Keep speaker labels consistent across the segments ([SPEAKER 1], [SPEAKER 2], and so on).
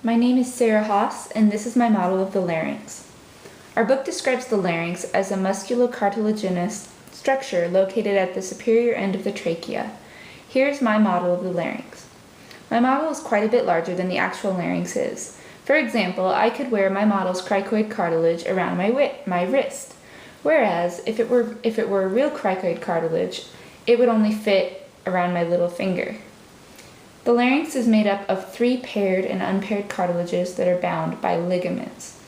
[SPEAKER 1] My name is Sarah Haas, and this is my model of the larynx. Our book describes the larynx as a musculocartilaginous structure located at the superior end of the trachea. Here's my model of the larynx. My model is quite a bit larger than the actual larynx is. For example, I could wear my model's cricoid cartilage around my wrist, whereas if it were real cricoid cartilage, it would only fit around my little finger. The larynx is made up of 3 paired and unpaired cartilages that are bound by ligaments.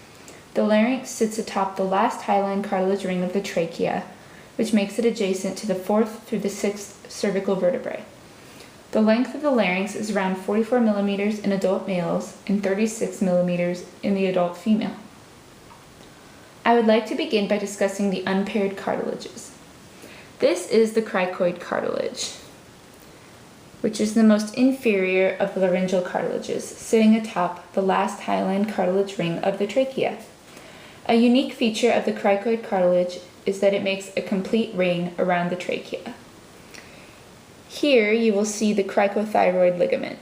[SPEAKER 1] The larynx sits atop the last hyaline cartilage ring of the trachea, which makes it adjacent to the 4th through the 6th cervical vertebrae. The length of the larynx is around 44 millimeters in adult males and 36 millimeters in the adult female. I would like to begin by discussing the unpaired cartilages. This is the cricoid cartilage, which is the most inferior of the laryngeal cartilages, sitting atop the last hyaline cartilage ring of the trachea. A unique feature of the cricoid cartilage is that it makes a complete ring around the trachea. Here you will see the cricothyroid ligament.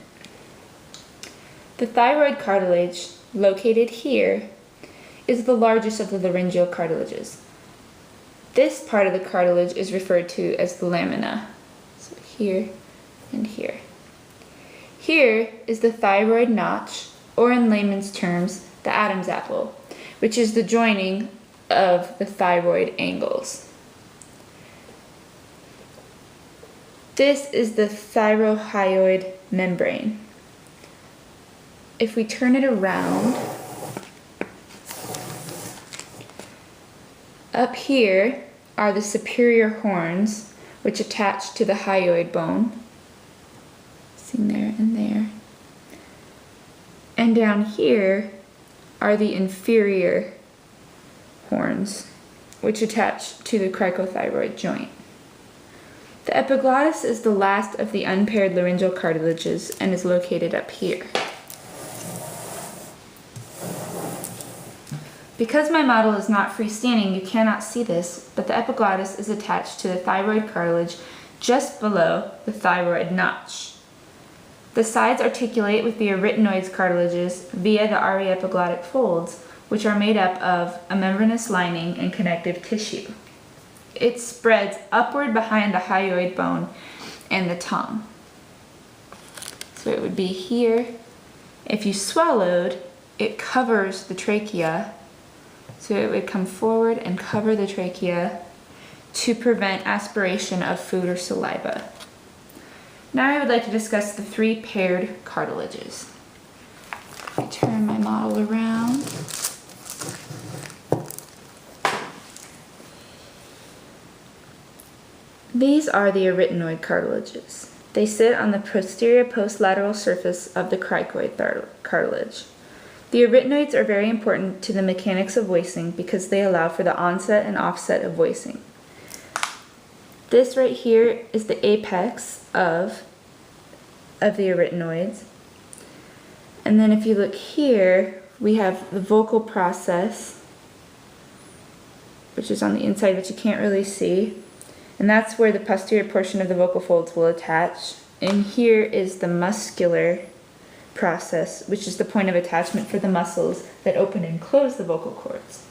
[SPEAKER 1] The thyroid cartilage, located here, is the largest of the laryngeal cartilages. This part of the cartilage is referred to as the lamina. So here and here. Here is the thyroid notch, or in layman's terms, the Adam's apple, which is the joining of the thyroid angles. This is the thyrohyoid membrane. If we turn it around, up here are the superior horns, which attach to the hyoid bone. Seen there and there. And down here are the inferior horns, which attach to the cricothyroid joint. The epiglottis is the last of the unpaired laryngeal cartilages and is located up here. Because my model is not freestanding, you cannot see this, but the epiglottis is attached to the thyroid cartilage just below the thyroid notch. The sides articulate with the arytenoids cartilages via the ariepiglottic folds, which are made up of a membranous lining and connective tissue. It spreads upward behind the hyoid bone and the tongue. So it would be here. If you swallowed, it covers the trachea. So it would come forward and cover the trachea to prevent aspiration of food or saliva. Now I would like to discuss the 3 paired cartilages. I turn my model around. These are the arytenoid cartilages. They sit on the posterior postlateral surface of the cricoid cartilage. The arytenoids are very important to the mechanics of voicing because they allow for the onset and offset of voicing. This right here is the apex of the arytenoids. And then if you look here, we have the vocal process, which is on the inside, which you can't really see. And that's where the posterior portion of the vocal folds will attach. And here is the muscular process, which is the point of attachment for the muscles that open and close the vocal cords.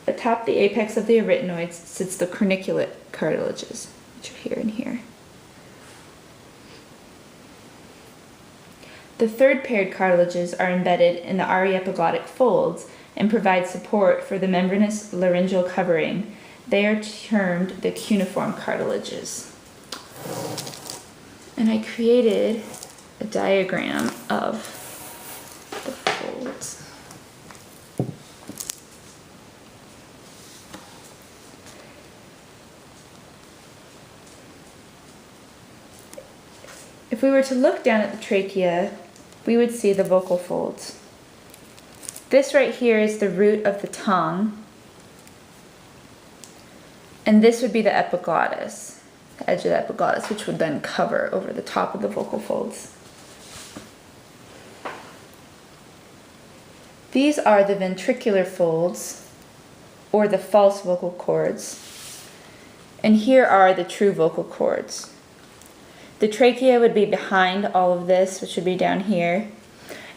[SPEAKER 1] Atop the apex of the arytenoids sits the corniculate cartilages, which are here and here. The 3rd paired cartilages are embedded in the ariepiglottic folds and provide support for the membranous laryngeal covering. They are termed the cuneiform cartilages. And I created a diagram of the folds. If we were to look down at the trachea, we would see the vocal folds. This right here is the root of the tongue, and this would be the epiglottis, the edge of the epiglottis, which would then cover over the top of the vocal folds. These are the ventricular folds, or the false vocal cords, and here are the true vocal cords. The trachea would be behind all of this, which would be down here,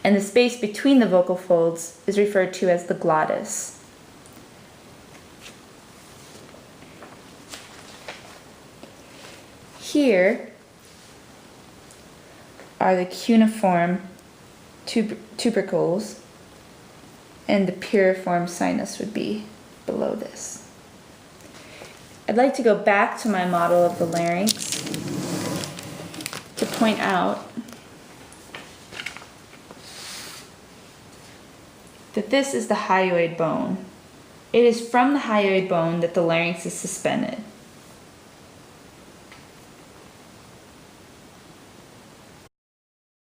[SPEAKER 1] and the space between the vocal folds is referred to as the glottis. Here are the cuneiform tubercles, and the piriform sinus would be below this. I'd like to go back to my model of the larynx to point out that this is the hyoid bone. It is from the hyoid bone that the larynx is suspended.